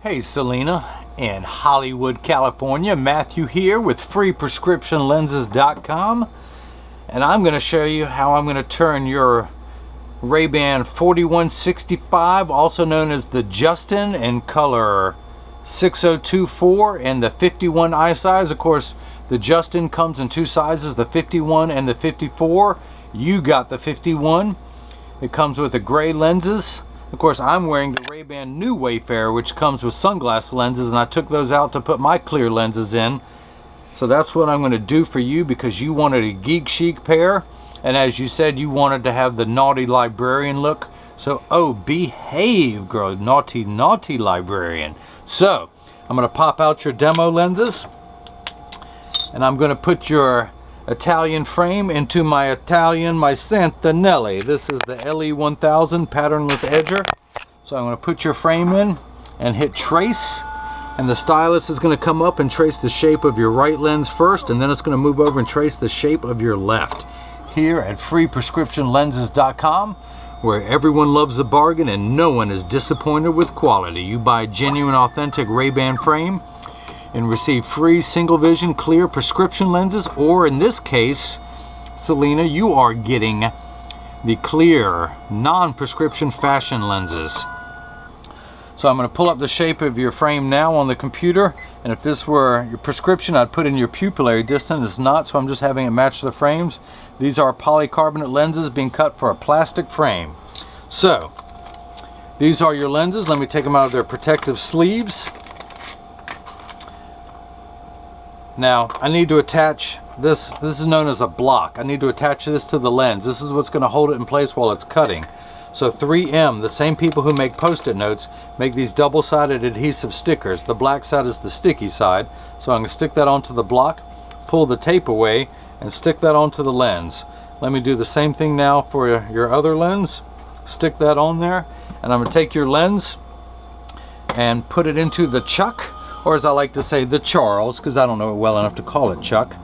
Hey Salena, in Hollywood, California. Matthew here with freeprescriptionlenses.com, and I'm going to show you how I'm going to turn your RayBan 4165, also known as the Justin, in color 6024 and the 51 eye size. Of course, the Justin comes in two sizes, the 51 and the 54. You got the 51. It comes with the gray lenses. Of course, I'm wearing the RayBan New Wayfarer, which comes with sunglass lenses, and I took those out to put my clear lenses in. So that's what I'm going to do for you, because you wanted a geek chic pair, and as you said, you wanted to have the naughty librarian look. So, oh, behave, girl, naughty, naughty librarian. So, I'm going to pop out your demo lenses, and I'm going to put your Italian frame into my Santanelli. This is the LE1000 patternless edger. So I'm going to put your frame in and hit trace, and the stylus is going to come up and trace the shape of your right lens first, and then it's going to move over and trace the shape of your left. Here at freeprescriptionlenses.com, where everyone loves a bargain and no one is disappointed with quality. You buy genuine, authentic RayBan frame and receive free single vision clear prescription lenses, or in this case, Salena, you are getting the clear non-prescription fashion lenses. So I'm going to pull up the shape of your frame now on the computer, and if this were your prescription, I'd put in your pupillary distance. It's not, so I'm just having it match the frames. These are polycarbonate lenses being cut for a plastic frame. So these are your lenses. Let me take them out of their protective sleeves. Now, I need to attach this. This is known as a block. I need to attach this to the lens. This is what's going to hold it in place while it's cutting. So 3M, the same people who make post-it notes, make these double-sided adhesive stickers. The black side is the sticky side. So I'm going to stick that onto the block, pull the tape away, and stick that onto the lens. Let me do the same thing now for your other lens. Stick that on there, and I'm going to take your lens and put it into the chuck, or as I like to say, the Charles, because I don't know it well enough to call it Chuck.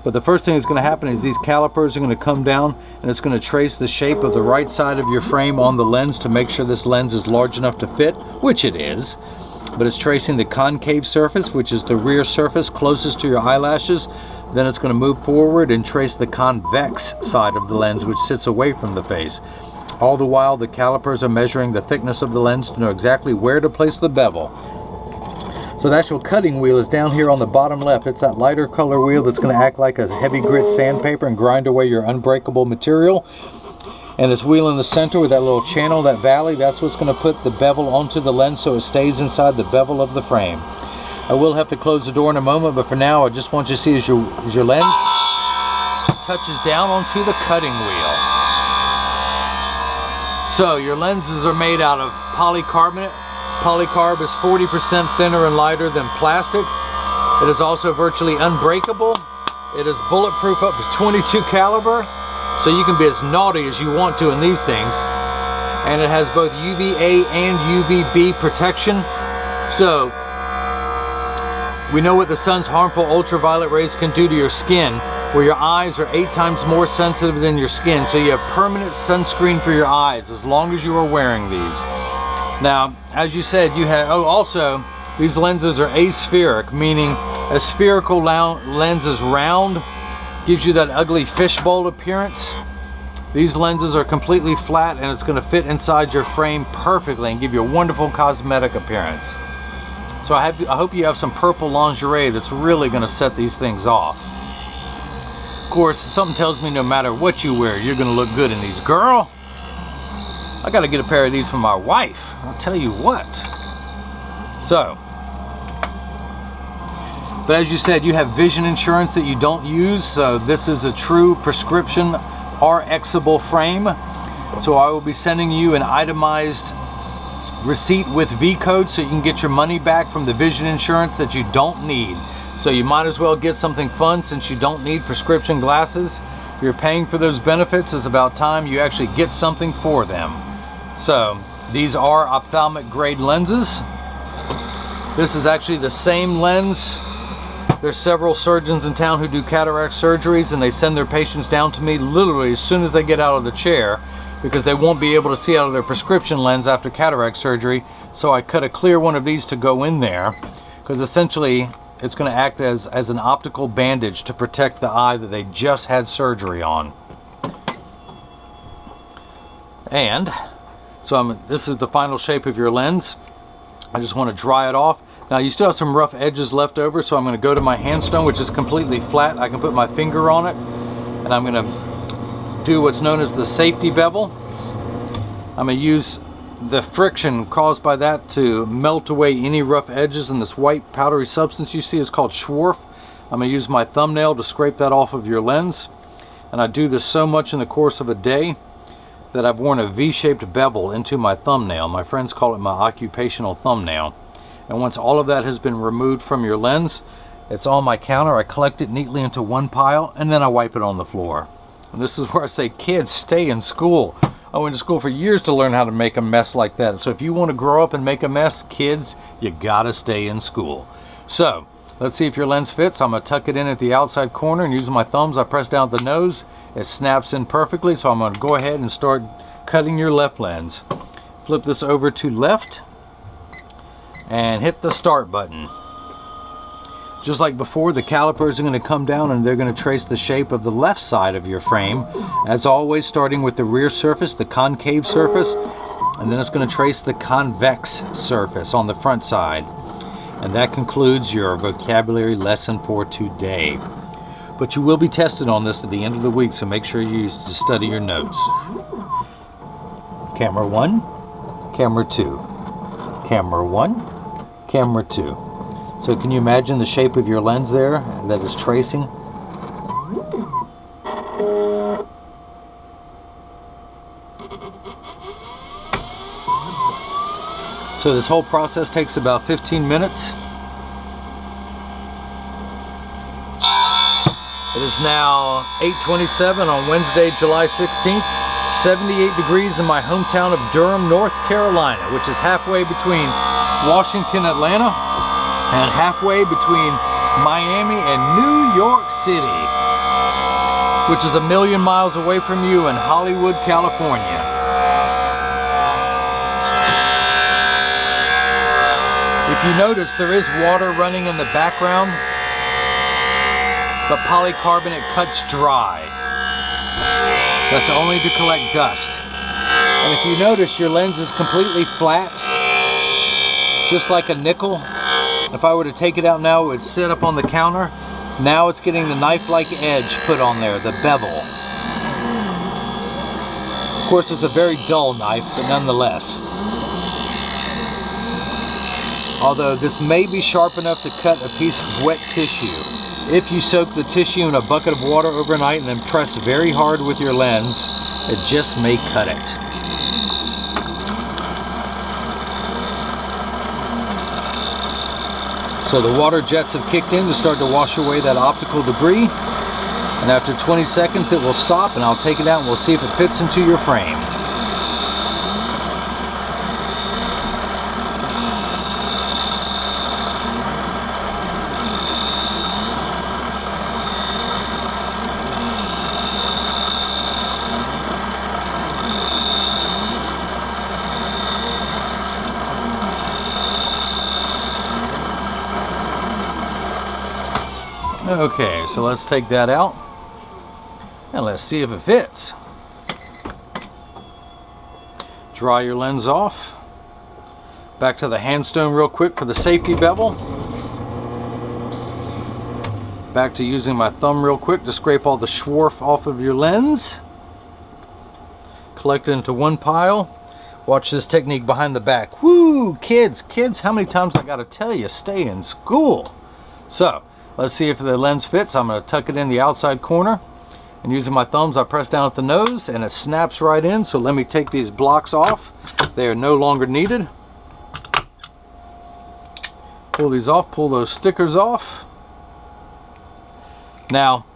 But the first thing that's going to happen is these calipers are going to come down, and it's going to trace the shape of the right side of your frame on the lens to make sure this lens is large enough to fit, which it is. But it's tracing the concave surface, which is the rear surface closest to your eyelashes. Then it's going to move forward and trace the convex side of the lens, which sits away from the face. All the while, the calipers are measuring the thickness of the lens to know exactly where to place the bevel. So the actual cutting wheel is down here on the bottom left. It's that lighter color wheel that's going to act like a heavy grit sandpaper and grind away your unbreakable material. And this wheel in the center with that little channel, that valley, that's what's going to put the bevel onto the lens so it stays inside the bevel of the frame. I will have to close the door in a moment, but for now I just want you to see as your lens touches down onto the cutting wheel. So your lenses are made out of polycarbonate. Polycarb is 40% thinner and lighter than plastic. It is also virtually unbreakable. It is bulletproof up to .22 caliber, so you can be as naughty as you want to in these things. And it has both UVA and UVB protection. So we know what the sun's harmful ultraviolet rays can do to your skin, where your eyes are 8 times more sensitive than your skin. So you have permanent sunscreen for your eyes as long as you are wearing these. Now, as you said, you have, also, these lenses are aspheric, meaning a spherical lens is round, gives you that ugly fishbowl appearance. These lenses are completely flat, and it's going to fit inside your frame perfectly and give you a wonderful cosmetic appearance. So I hope you have some purple lingerie that's really going to set these things off. Of course, something tells me no matter what you wear, you're going to look good in these. Girl, I got to get a pair of these for my wife. I'll tell you what. So, but as you said, you have vision insurance that you don't use, so this is a true prescription RXable frame. So I will be sending you an itemized receipt with V code so you can get your money back from the vision insurance that you don't need. So you might as well get something fun since you don't need prescription glasses. You're paying for those benefits. It's about time you actually get something for them. So these are ophthalmic grade lenses. This is actually the same lens. There's several surgeons in town who do cataract surgeries, and they send their patients down to me literally as soon as they get out of the chair because they won't be able to see out of their prescription lens after cataract surgery. So I cut a clear one of these to go in there, because essentially it's going to act as an optical bandage to protect the eye that they just had surgery on. And so this is the final shape of your lens. I just want to dry it off. Now you still have some rough edges left over, so I'm going to go to my handstone, which is completely flat. I can put my finger on it, and I'm going to do what's known as the safety bevel. I'm going to use the friction caused by that to melt away any rough edges, and this white powdery substance you see is called Schwarf. I'm going to use my thumbnail to scrape that off of your lens, and I do this so much in the course of a day that I've worn a V-shaped bevel into my thumbnail. My friends call it my occupational thumbnail. And once all of that has been removed from your lens, it's on my counter. I collect it neatly into one pile, and then I wipe it on the floor. And this is where I say, kids, stay in school. I went to school for years to learn how to make a mess like that. So if you want to grow up and make a mess, kids, you gotta stay in school. So let's see if your lens fits. I'm gonna tuck it in at the outside corner, and using my thumbs, I press down at the nose. It snaps in perfectly, so I'm gonna go ahead and start cutting your left lens. Flip this over to left and hit the start button. Just like before, the calipers are going to come down and they're going to trace the shape of the left side of your frame. As always, starting with the rear surface, the concave surface, and then it's going to trace the convex surface on the front side. And that concludes your vocabulary lesson for today. But you will be tested on this at the end of the week, so make sure you study your notes. Camera 1, camera 2, camera 1, camera 2. So can you imagine the shape of your lens there that is tracing? So this whole process takes about 15 minutes. It is now 8:27 on Wednesday, July 16th. 78 degrees in my hometown of Durham, North Carolina, which is halfway between Washington, Atlanta, and halfway between Miami and New York City, which is 1,000,000 miles away from you in Hollywood, California. If you notice, there is water running in the background, but polycarbonate cuts dry. That's only to collect dust. And if you notice, your lens is completely flat, just like a nickel. If I were to take it out now, it would sit up on the counter. Now it's getting the knife-like edge put on there, the bevel. Of course, it's a very dull knife, but nonetheless. Although this may be sharp enough to cut a piece of wet tissue. If you soak the tissue in a bucket of water overnight and then press very hard with your lens, it just may cut it. So the water jets have kicked in to start to wash away that optical debris. And after 20 seconds it will stop, and I'll take it out and we'll see if it fits into your frame. Okay, so let's take that out and let's see if it fits. Dry your lens off. Back to the handstone real quick for the safety bevel. Back to using my thumb real quick to scrape all the Schwarf off of your lens. Collect it into one pile. Watch this technique behind the back. Woo! Kids, how many times I gotta tell you, stay in school. So, let's see if the lens fits. I'm going to tuck it in the outside corner, and using my thumbs I press down at the nose and it snaps right in. So let me take these blocks off. They are no longer needed. Pull these off, pull those stickers off. Now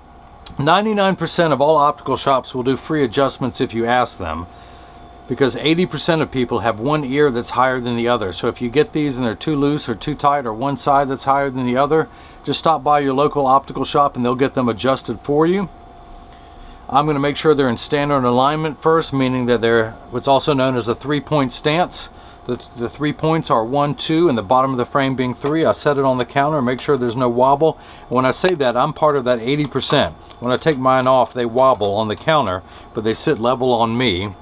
99% of all optical shops will do free adjustments if you ask them, because 80% of people have one ear that's higher than the other. So if you get these and they're too loose or too tight, or one side that's higher than the other, just stop by your local optical shop and they'll get them adjusted for you. I'm going to make sure they're in standard alignment first, meaning that they're what's also known as a 3-point stance. The 3 points are 1, 2, and the bottom of the frame being 3. I set it on the counter and make sure there's no wobble. When I say that, I'm part of that 80%. When I take mine off, they wobble on the counter, but they sit level on me.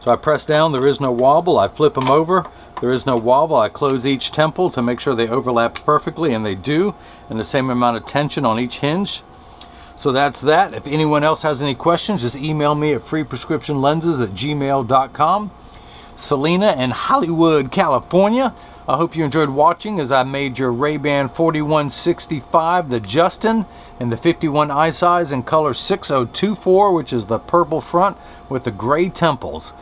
So I press down, there is no wobble. I flip them over, there is no wobble. I close each temple to make sure they overlap perfectly, and they do, and the same amount of tension on each hinge. So that's that. If anyone else has any questions, just email me at freeprescriptionlenses@gmail.com. Salena in Hollywood, California. I hope you enjoyed watching as I made your RayBan 4165, the Justin, in the 51 eye size in color 6024, which is the purple front with the gray temples.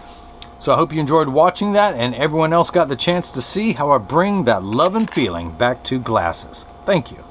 So I hope you enjoyed watching that, and everyone else got the chance to see how I bring that love and feeling back to glasses. Thank you.